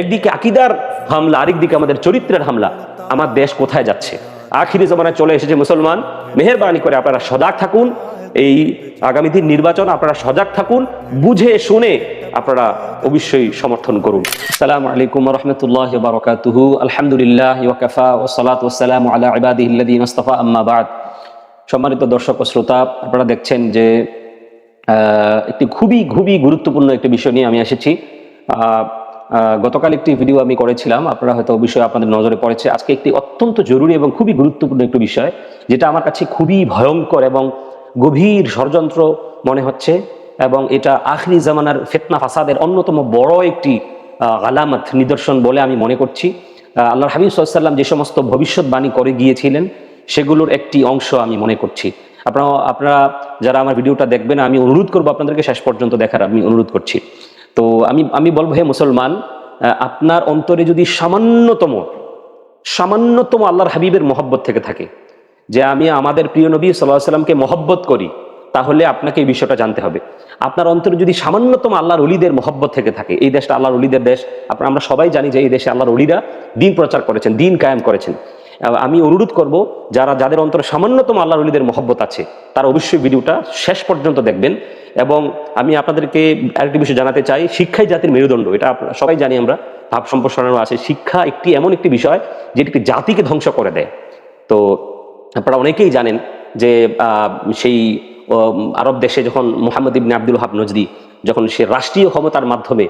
একদিকে আকীদার হামলা, আরেকদিকে আমাদের চরিত্রের হামলা। আমার দেশ কোথায় যাচ্ছে? আখিরি জমানায় চলে এসেছে মুসলমান। মেহেরবানি করে আপনারা সজাগ থাকুন। এই আগামী দিন নির্বাচন, আপনারা সজাগ থাকুন, বুঝে শুনে আপনারা অবশ্যই সমর্থন করুন। আসসালামু আলাইকুম ওয়া রাহমাতুল্লাহি ওয়া বারাকাতুহু। আলহামদুলিল্লাহ ওয়া কাফা ওয়া সালাতু ওয়া সালামু আলা ইবাদিহিল্লাযিনা ইসতাফা, আম্মা বা'দ। সম্মানিত দর্শক ও শ্রোতা, আপনারা দেখছেন যে একটি খুবই গুরুত্বপূর্ণ একটি বিষয় নিয়ে আমি এসেছি। গতকাল একটি ভিডিও আমি করেছিলাম, আপনারা হয়তো বিষয় আপনাদের নজরে পড়েছে। আজকে একটি অত্যন্ত জরুরি এবং খুবই গুরুত্বপূর্ণ একটি বিষয়, যেটা আমার কাছে খুবই ভয়ঙ্কর এবং গভীর ষড়যন্ত্র মনে হচ্ছে, এবং এটা আখরি জামানার ফিতনা ফাসাদের অন্যতম বড় একটি আলামত, নিদর্শন বলে আমি মনে করছি। আল্লাহর হাবিব সাল্লাল্লাহু আলাইহি ওয়াসাল্লাম যে সমস্ত ভবিষ্যৎবাণী করে গিয়েছিলেন সেগুলোর একটি অংশ আমি মনে করছি। আপনারা যারা আমার ভিডিওটা দেখবেন, আমি অনুরোধ করবো আপনাদেরকে শেষ পর্যন্ত দেখার আমি অনুরোধ করছি। তো আমি বলবো, হে মুসলমান, আপনার অন্তরে যদি সামান্যতম আল্লাহর হাবিবের মহব্বত থেকে থাকে, যে আমি আমাদের প্রিয় নবী সাল্লাল্লাহু আলাইহি ওয়াসাল্লামকে মহব্বত করি, তাহলে আপনাকে এই বিষয়টা জানতে হবে। আপনার অন্তরে যদি সামান্যতম আল্লাহর ওলিদের মহব্বত থেকে থাকে, এই দেশটা আল্লাহর ওলিদের দেশ। আমরা সবাই জানি যে এই দেশে আল্লাহর ওলিরা দ্বীন প্রচার করেছেন, দ্বীন কায়েম করেছেন। আমি অনুরোধ করব, যাদের অন্তরে সামান্যতম আল্লাহর ওলিদের মহব্বত আছে, তারা অবশ্যই ভিডিওটা শেষ পর্যন্ত দেখবেন। এবং আমি আপনাদেরকে আরেকটি বিষয় জানাতে চাই, শিক্ষাই জাতির মেরুদণ্ড। এটা সবাই জানি, আমরা ভাব সম্প্রসারণ আছে। শিক্ষা এমন একটি বিষয় যেটি একটি জাতিকে ধ্বংস করে দেয়। তো আপনারা অনেকেই জানেন যে সেই আরব দেশে যখন মুহাম্মদ ইবনে আব্দুল ওয়াহাব নজদি যখন সে রাষ্ট্রীয় ক্ষমতার মাধ্যমে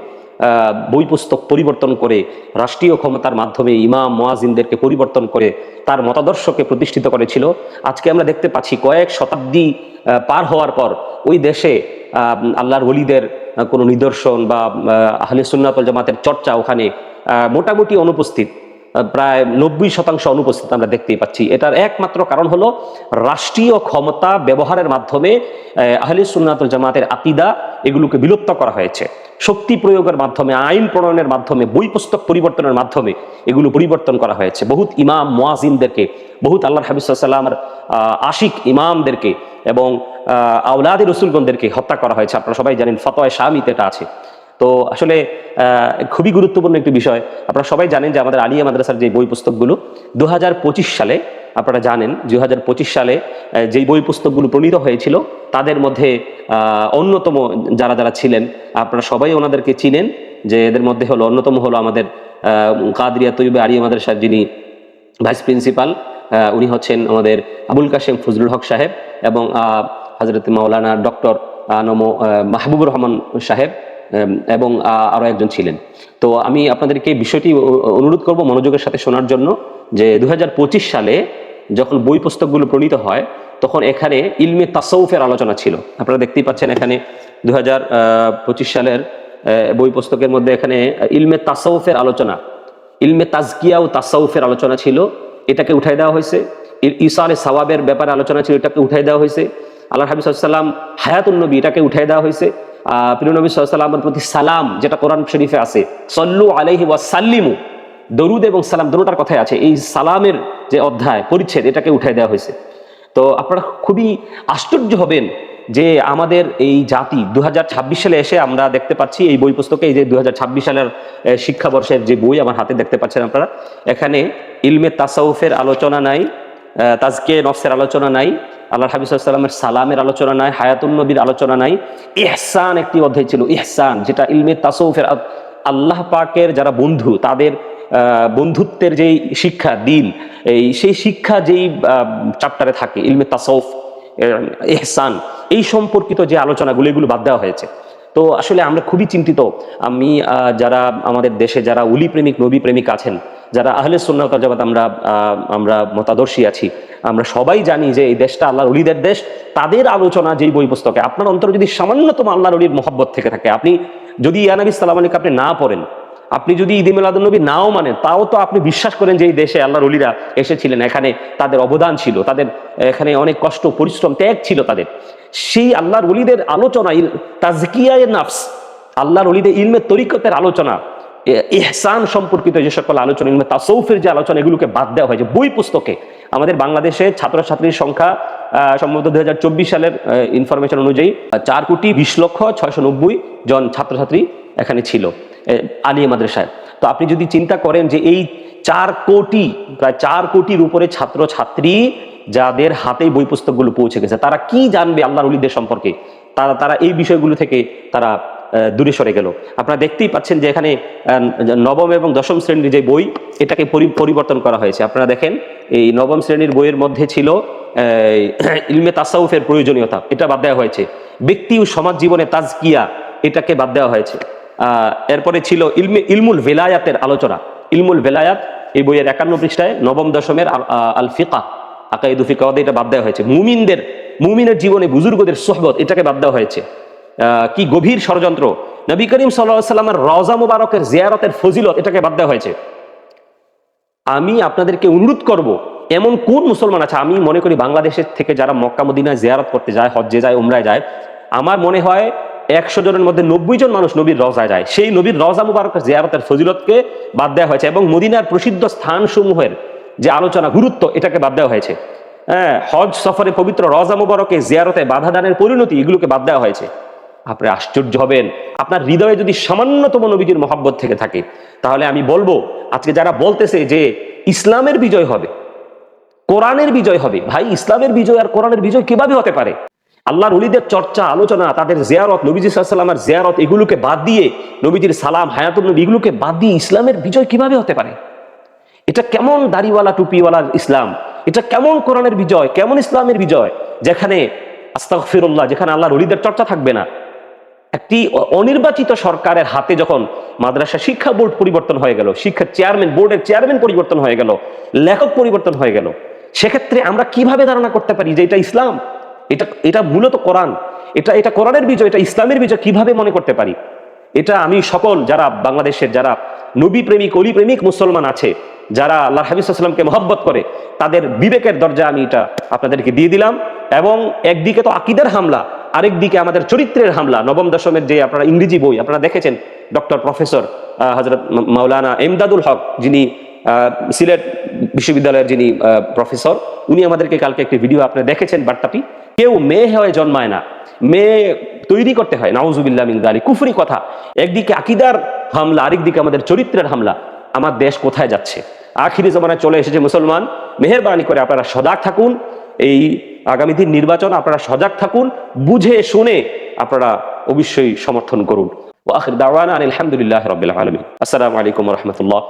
বই পুস্তক পরিবর্তন করে, রাষ্ট্রীয় ক্ষমতার মাধ্যমে ইমাম মুয়াজ্জিনদেরকে পরিবর্তন করে তার মতাদর্শকে প্রতিষ্ঠিত করেছিল, আজকে আমরা দেখতে পাচ্ছি কয়েক শতাব্দী পার হওয়ার পর ওই দেশে আল্লাহর ওলিদের কোনো নিদর্শন বা আহলে সুন্নাত ওয়াল জামাতের চর্চা ওখানে মোটামুটি অনুপস্থিত, প্রায় 90% অনুপস্থিত আমরা দেখতেই পাচ্ছি। এটার একমাত্র কারণ হলো রাষ্ট্রীয় ক্ষমতা ব্যবহারের মাধ্যমে আহলে সুন্নাত ওয়াল জামাতের আকীদা এগুলোকে বিলুপ্ত করা হয়েছে। শক্তি প্রয়োগের মাধ্যমে, আইন প্রণয়নের মাধ্যমে, বই পুস্তক পরিবর্তনের মাধ্যমে এগুলো পরিবর্তন করা হয়েছে। বহুত ইমাম মুয়াজ্জিনদেরকে, বহুত আল্লাহর হাবিব সাল্লাল্লাহু আলাইহি ওয়াসাল্লামের আশিক ইমামদেরকে এবং আওলাদে রাসূলগণদেরকে হত্যা করা হয়েছে। আপনারা সবাই জানেন, ফতোয়া শামিতে এটা আছে। তো আসলে খুবই গুরুত্বপূর্ণ একটি বিষয়। আপনারা সবাই জানেন যে আমাদের আলিয়া মাদ্রাসার যে বই পুস্তকগুলো 2025 সালে, আপনারা জানেন 2025 সালে যেই বই পুস্তকগুলো প্রণীত হয়েছিল, তাদের মধ্যে অন্যতম যারা ছিলেন, আপনারা সবাই ওনাদেরকে চিনেন। যে এদের মধ্যে অন্যতম হলো আমাদের কাদরিয়া তৈয়বা আলিয়া মাদ্রাসার যিনি ভাইস প্রিন্সিপাল, উনি হচ্ছেন আমাদের আবুল কাশেম ফজলুল হক সাহেব, এবং হযরত মাওলানা ডক্টর মাহবুবুর রহমান সাহেব, এবং আরো একজন ছিলেন। তো আমি আপনাদেরকে বিষয়টি অনুরোধ করব মনোযোগের সাথে শোনার জন্য, যে 2025 সালে যখন বই পুস্তকগুলো প্রণীত হয়, তখন এখানে ইলমে তাসাউফের আলোচনা ছিল। আপনারা দেখতেই পাচ্ছেন এখানে 2025 সালের বই পুস্তকের মধ্যে এখানে ইলমে তাসাউফের আলোচনা, ইলমে তাজকিয়া ও তাসাউফের আলোচনা ছিল, এটাকে উঠাই দেওয়া হয়েছে। ইসালে সাওয়াবের ব্যাপারে আলোচনা ছিল, এটাকে উঠাই দেওয়া হয়েছে। আল্লাহর হাবিব সাল্লাল্লাহু আলাইহি ওয়াসাল্লাম হায়াতুন নবী, এটাকে উঠাই দেওয়া হয়েছে। প্রিয় নবী সাল্লাল্লাহু আলাইহি ওয়াসাল্লামের প্রতি সালাম, যেটা কোরআন শরীফে আছে, সল্লু আলাইহি ওয়া সাল্লিমু, দরুদ এবং সালাম দুটোটার কথাই আছে। এই সালামের যে অধ্যায় পরিচ্ছেদ, এটাকে উঠাই দেওয়া হয়েছে। তো আপনারা খুবই আশ্চর্য হবেন যে আমাদের এই জাতি 2026 সালে এসে আমরা দেখতে পাচ্ছি এই বই পুস্তকে, এই যে 2026 সালের শিক্ষাবর্ষের যে বই আমার হাতে দেখতে পাচ্ছেন আপনারা, এখানে ইলমে তাসাউফের আলোচনা নাই, তাজকিয়ে নফসের আলোচনা নাই, আল্লাহর হাবিব সাল্লাল্লাহু আলাইহি ওয়াসাল্লামের সালামের আলোচনা নাই, হায়াতুন নবীর আলোচনা নাই। ইহসান একটি অধ্যায় ছিল, ইহসান, যেটা ইলমে তাসাউফের, আল্লাহ পাকের যারা বন্ধু, তাদের বন্ধুত্বের যেই শিক্ষা দিন, সেই শিক্ষা যেই চ্যাপ্টারে থাকে, ইলমে তাসাউফ, ইহসান, এই সম্পর্কিত যে আলোচনাগুলো, এগুলো বাদ দেওয়া হয়েছে। তো আসলে আমরা খুবই চিন্তিত। আমি যারা আমাদের দেশে যারা ওলি প্রেমিক, নবী প্রেমিক আছেন, যারা আহলে সুন্নাত ওয়াল জামাত আমরা মতাদর্শী আছি, আমরা সবাই জানি যে এই দেশটা আল্লাহর ওলিদের দেশ। তাদের আলোচনা যেই বই পুস্তকে, আপনার অন্তরে যদি সামান্যতম আল্লাহর ওলির মহব্বত থেকে থাকে, আপনি যদি ইয়া নবী সাল্লাল্লাহু আলাইহি ওয়াসাল্লাম আপনি না পড়েন, আপনি যদি ঈদে মিলাদুন নবী নাও মানেন, তাও তো আপনি বিশ্বাস করেন যে এই দেশে আল্লাহর ওলিরা এসেছিলেন, এখানে তাদের অবদান ছিল, তাদের এখানে অনেক কষ্ট, পরিশ্রম, ত্যাগ ছিল তাদের। সেই আল্লাহর ওলিদের আলোচনা, তাজকিয়ায়ে নফস, আল্লাহর ওলিদের ইলমে তরিকতের আলোচনা, ইহসান সম্পর্কিত যে সকল আলোচনা, ইলমে তাসাউফের যে আলোচনা, এগুলোকে বাদ দেওয়া হয়েছে বই পুস্তকে। আমাদের বাংলাদেশে ছাত্রছাত্রীর সংখ্যা সম্ভবত 2024 সালের ইনফরমেশন অনুযায়ী 4,20,690,000 জন ছাত্রছাত্রী এখানে ছিল আলিয়া মাদ্রাসায়। তো আপনি যদি চিন্তা করেন যে এই 4 কোটি, প্রায় 4 কোটির উপরে ছাত্র ছাত্রী যাদের হাতে বই পুস্তকগুলো পৌঁছে গেছে, তারা কি জানবে আল্লাহর ওলিদের সম্পর্কে? তারা এই বিষয়গুলো থেকে তারা দূরে সরে গেল। আপনারা দেখতেই পাচ্ছেন যে এখানে নবম এবং দশম শ্রেণীর যে বই, এটাকে পরিবর্তন করা হয়েছে। আপনারা দেখেন এই নবম শ্রেণীর বইয়ের মধ্যে ছিল ইলমে তাসাউফের প্রয়োজনীয়তা, এটা বাদ দেওয়া হয়েছে। ব্যক্তি ও সমাজ জীবনে তাজকিয়া, এটাকে বাদ দেওয়া হয়েছে। এরপরে ছিল ইলমুল ভেলায়াতের আলোচনা। ইলমুল ভেলায়াত এই বইয়ের 51 পৃষ্ঠায় নবম দশমের আল ফিকা, আকাইদু ফিকাওয়াদ, এটা বাদ দেওয়া হয়েছে। মুমিনের জীবনে বুজুর্গদের সোহবত, এটাকে বাদ দেওয়া হয়েছে। কি গভীর ষড়যন্ত্র! নবী করিম সাল্লাল্লাহু আলাইহি ওয়াসাল্লামের রওজা মুবারকের জিয়ারতের ফজিলত, এটাকে বাদ দেওয়া হয়েছে। আমি আপনাদেরকে অনুরোধ করব, এমন কোন মুসলমান আছে, আমি মনে করি বাংলাদেশের থেকে যারা মক্কা মদিনায় জিয়ারত করতে যায়, হজ্জে যায়, উমরায় যায়, আমার মনে হয় 100 জনের মধ্যে 90 জন মানুষ নবীর রওজায় যায়। সেই নবীর রওজা মুবারকের জিয়ারতের ফজিলতকে বাদ দেওয়া হয়েছে এবং মদিনার প্রসিদ্ধ স্থানসমূহের যে আলোচনা, গুরুত্ব, এটাকে বাদ দেওয়া হয়েছে। হজ সফরে পবিত্র রওজা মুবারকে জিয়ারতে বাধা দানের পরিণতি, এগুলোকে বাদ দেওয়া হয়েছে। আপনি আশ্চর্য হবেন, আপনার হৃদয়ে যদি সামান্যতম নবীজির মহব্বত থেকে থাকে, তাহলে আমি বলবো আজকে যারা বলতেছে যে ইসলামের বিজয় হবে, কোরআনের বিজয় হবে, ভাই ইসলামের বিজয় আর কোরআনের বিজয় কিভাবে হতে পারে? আল্লাহর ওলিদের চর্চা, আলোচনা, তাদের জিয়ারত, নবীজি সাল্লাল্লাহু আলাইহি ওয়াসাল্লামের জিয়ারত, এগুলোকে বাদ দিয়ে, নবীজির সালাম, হায়াতুন নবী, এগুলোকে বাদ দিয়ে ইসলামের বিজয় কিভাবে হতে পারে? এটা কেমন দাড়িওয়ালা টুপিওয়ালার ইসলাম? এটা কেমন কোরআনের বিজয়, কেমন ইসলামের বিজয়, যেখানে আস্তাগফিরুল্লাহ, যেখানে আল্লাহর ওলিদের চর্চা থাকবে না? একটি অনির্বাচিত সরকারের হাতে যখন মাদ্রাসা শিক্ষা বোর্ড পরিবর্তন হয়ে গেল, শিক্ষার চেয়ারম্যান, বোর্ডের চেয়ারম্যান পরিবর্তন হয়ে গেল, লেখক পরিবর্তন হয়ে গেল, সেক্ষেত্রে আমরা কিভাবে ধারণা করতে পারি যে এটা ইসলাম? এটা মূলত কোরআন, এটা কোরআনের বিজয়, এটা ইসলামের বিজয় কিভাবে মনে করতে পারি? এটা আমি সকল যারা বাংলাদেশের যারা নবী প্রেমিক, অলি প্রেমিক মুসলমান আছে, যারা আল্লাহর হাবিব সাল্লাল্লাহু আলাইহি ওয়াসাল্লামকে মহব্বত করে, তাদের বিবেকের দরজা আমি এটা আপনাদেরকে দিয়ে দিলাম। এবং একদিকে তো আকীদার হামলা, আরেকদিকে আমাদের চরিত্রের হামলা। নবম দশমের যে আপনারা ইংরেজি বই আপনারা দেখেছেন, ডক্টর প্রফেসর হযরত মাওলানা ইমদাদুল হক, যিনি সিলেট বিশ্ববিদ্যালয়ের যিনি প্রফেসর, উনি আমাদেরকে কালকে একটি ভিডিও আপনারা দেখেছেন, বার্তাটি, কেউ মেয়ে হয়ে জন্মায় না, মেয়ে তৈরি করতে হয়, নাউজুবিল্লাহ মিন যালিক, কুফরি কথা। একদিকে আকীদার হামলা, আরেকদিকে আমাদের চরিত্রের হামলা। আমার দেশ কোথায় যাচ্ছে? আখিরি জামানায় চলে এসেছে। মুসলমান, মেহেরবানি করে আপনারা সজাগ থাকুন। এই আগামী দিন নির্বাচন, আপনারা সজাগ থাকুন, বুঝে শুনে আপনারা অবশ্যই সমর্থন করুন। ওয়া আখির দাওয়ানা আলহামদুলিল্লাহি রাব্বিল আলামিন। আসসালামু আলাইকুম ওয়া রাহমাতুল্লাহ।